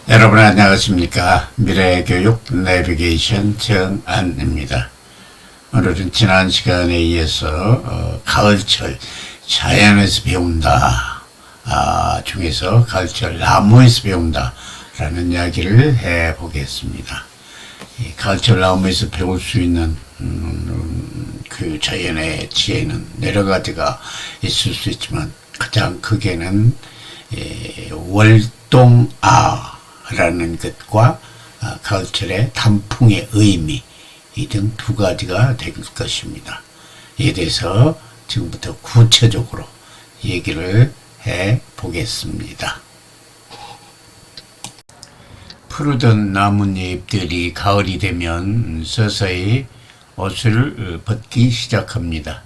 여러분 안녕하십니까. 미래교육 내비게이션 정안입니다. 오늘은 지난 시간에 이어서 가을철 자연에서 배운다 중에서 가을철 나무에서 배운다 라는 이야기를 해보겠습니다. 이 가을철 나무에서 배울 수 있는 그 자연의 지혜는 여러 가지가 있을 수 있지만 가장 크게는 월동아라는 것과 가을철의 단풍의 의미 이 등 두 가지가 될 것입니다. 이에 대해서 지금부터 구체적으로 얘기를 해 보겠습니다. 푸르던 나뭇잎들이 가을이 되면 서서히 옷을 벗기 시작합니다.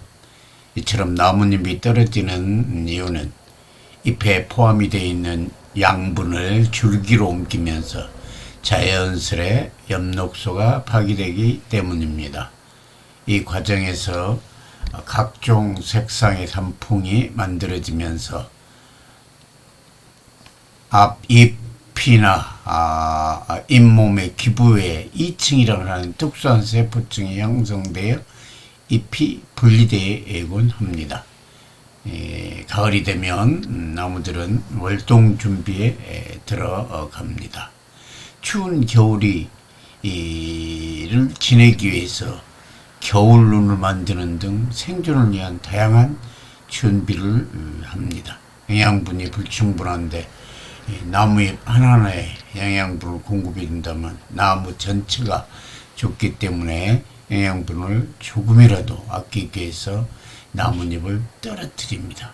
이처럼 나뭇잎이 떨어지는 이유는 잎에 포함이 되어 있는 양분을 줄기로 옮기면서 자연스레 엽록소가 파기되기 때문입니다. 이 과정에서 각종 색상의 단풍이 만들어지면서 앞잎이나 잇몸의 기부에 이층이라고 하는 특수한 세포층이 형성되어 잎이 분리되곤 합니다. 가을이 되면 나무들은 월동 준비에 들어갑니다. 추운 겨울을 지내기 위해서 겨울눈을 만드는 등 생존을 위한 다양한 준비를 합니다. 영양분이 불충분한데 나무잎 하나하나에 영양분을 공급이 된다면 나무 전체가 좋기 때문에 영양분을 조금이라도 아끼기 위해서 나뭇잎을 떨어뜨립니다.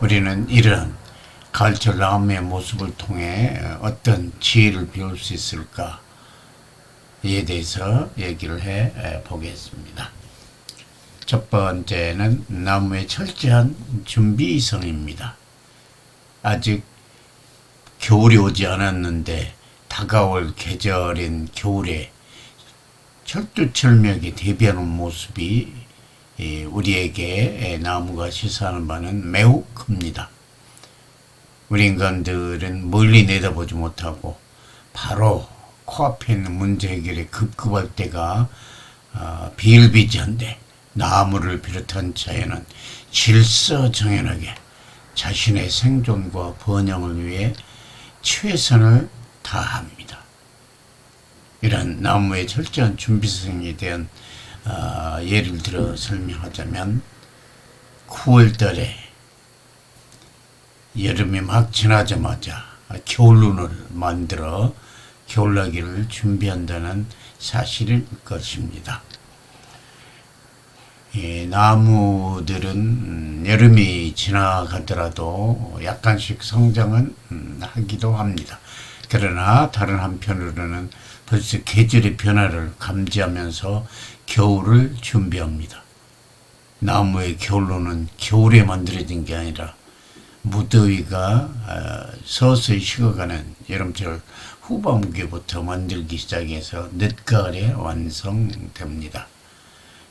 우리는 이런 가을철 나무의 모습을 통해 어떤 지혜를 배울 수 있을까? 이에 대해서 얘기를 해 보겠습니다. 첫 번째는 나무의 철저한 준비성입니다. 아직 겨울이 오지 않았는데 다가올 계절인 겨울에 철두철미하게 대비하는 모습이 우리에게 나무가 시사하는 바는 매우 큽니다. 우리 인간들은 멀리 내다보지 못하고 바로 코앞에 있는 문제 해결에 급급할 때가 비일비재한데 나무를 비롯한 자연은 질서정연하게 자신의 생존과 번영을 위해 최선을 다합니다. 이런 나무의 철저한 준비성에 대한 예를 들어 설명하자면 9월달에 여름이 막 지나자마자 겨울눈을 만들어 겨울나기를 준비한다는 사실일 것입니다. 나무들은 여름이 지나가더라도 약간씩 성장은 하기도 합니다. 그러나 다른 한편으로는 벌써 계절의 변화를 감지하면서 겨울을 준비합니다. 나무의 겨울로는 겨울에 만들어진 게 아니라 무더위가 서서히 식어가는 여름철 후반기부터 만들기 시작해서 늦가을에 완성됩니다.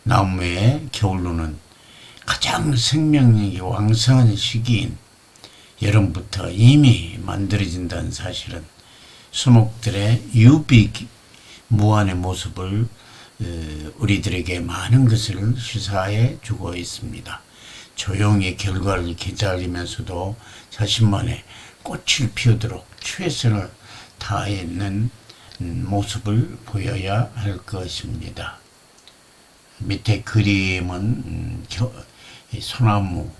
나무의 겨울로는 가장 생명력이 왕성한 시기인 여름부터 이미 만들어진다는 사실은 수목들의 유비무환의 모습을 우리들에게 많은 것을 시사해 주고 있습니다. 조용히 결과를 기다리면서도 자신만의 꽃을 피우도록 최선을 다하는 모습을 보여야 할 것입니다. 밑에 그림은 소나무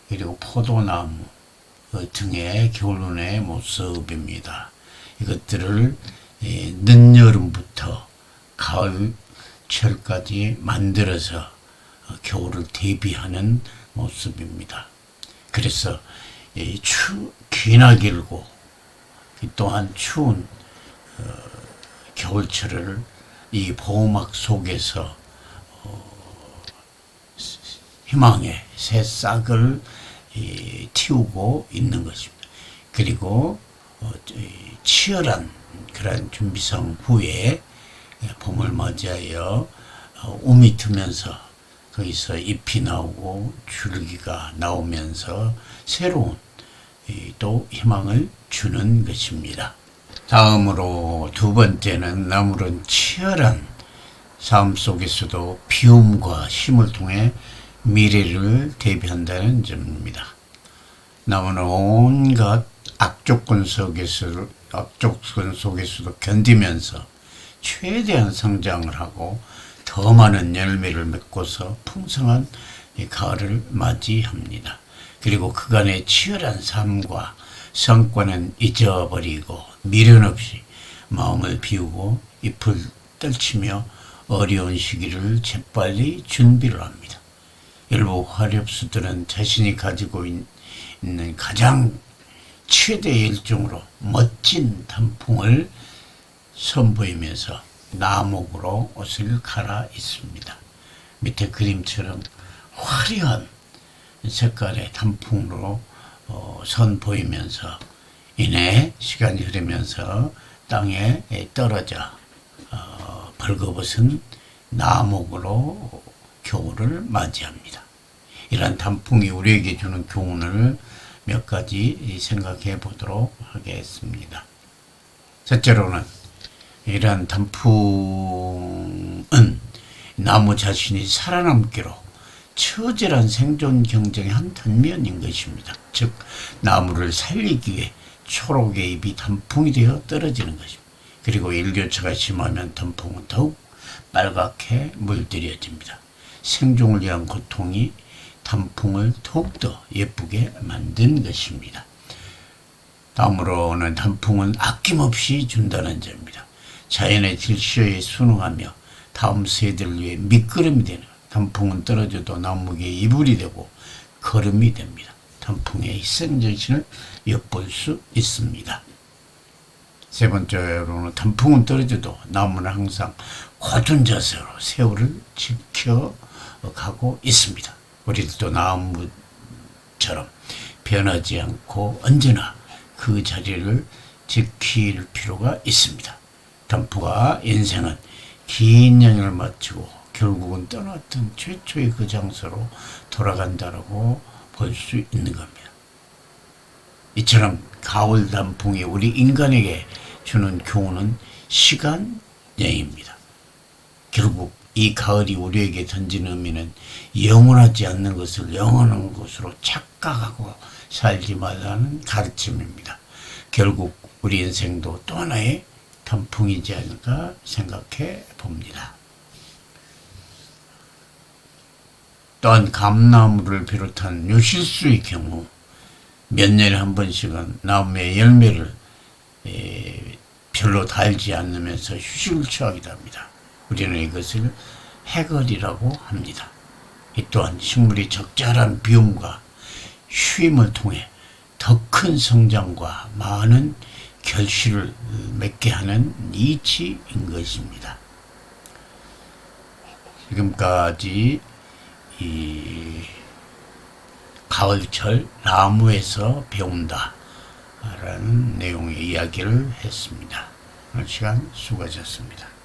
그리고 포도나무 등의 겨울눈의 모습입니다. 이것들을 늦여름부터 가을철까지 만들어서 겨울을 대비하는 모습입니다. 그래서 귀나 길고 또한 추운 겨울철을 이 보호막 속에서 희망의 새싹을 틔우고 있는 것입니다. 그리고 치열한 그런 준비성 후에 봄을 맞이하여 움이 트면서 거기서 잎이 나오고 줄기가 나오면서 새로운 또 희망을 주는 것입니다. 다음으로 두 번째는 나무는 치열한 삶 속에서도 비움과 쉼을 통해 미래를 대비한다는 점입니다. 나무는 온갖 악조건 속에서도 견디면서 최대한 성장을 하고 더 많은 열매를 맺고서 풍성한 가을을 맞이합니다. 그리고 그간의 치열한 삶과 성과는 잊어버리고 미련 없이 마음을 비우고 잎을 떨치며 어려운 시기를 재빨리 준비를 합니다. 일부 화렵수들은 자신이 가지고 있는 가장 최대의 일종으로 멋진 단풍을 선보이면서 나목으로 옷을 갈아 입습니다. 밑에 그림처럼 화려한 색깔의 단풍으로 선보이면서 이내 시간이 흐르면서 땅에 떨어져 벌거벗은 나목으로 겨울을 맞이합니다. 이러한 단풍이 우리에게 주는 교훈을 몇 가지 생각해 보도록 하겠습니다. 첫째로는 이러한 단풍은 나무 자신이 살아남기로 처절한 생존 경쟁의 한 단면인 것입니다. 즉 나무를 살리기 위해 초록의 잎이 단풍이 되어 떨어지는 것입니다. 그리고 일교차가 심하면 단풍은 더욱 빨갛게 물들여집니다. 생존을 위한 고통이 단풍을 더욱더 예쁘게 만든 것입니다. 다음으로는 단풍은 아낌없이 준다는 점입니다. 자연의 질서에 순응하며 다음 세대를 위해 밑거름이 되는 단풍은 떨어져도 나무에게 이불이 되고 거름이 됩니다. 단풍의 희생정신을 엿볼 수 있습니다. 세 번째로는 단풍은 떨어져도 나무는 항상 굳은 자세로 세월을 지켜가고 있습니다. 우리들도 나무처럼 변하지 않고 언제나 그 자리를 지킬 필요가 있습니다. 단풍과 인생은 긴 여행을 마치고 결국은 떠났던 최초의 그 장소로 돌아간다라고 볼 수 있는 겁니다. 이처럼 가을 단풍이 우리 인간에게 주는 교훈은 시간 여행입니다. 결국 이 가을이 우리에게 던지는 의미는 영원하지 않는 것을 영원한 것으로 착각하고 살지 말라는 가르침입니다. 결국 우리 인생도 또 하나의 단풍이지 않을까 생각해 봅니다. 또한 감나무를 비롯한 요실수의 경우 몇 년에 한 번씩은 나무의 열매를 별로 달지 않으면서 휴식을 취하기도 합니다. 우리는 이것을 해걸이라고 합니다. 이 또한 식물이 적절한 비움과 쉼을 통해 더 큰 성장과 많은 결실을 맺게 하는 이치인 것입니다. 지금까지 이 가을철 나무에서 배운다 라는 내용의 이야기를 했습니다. 오늘 시간 수고하셨습니다.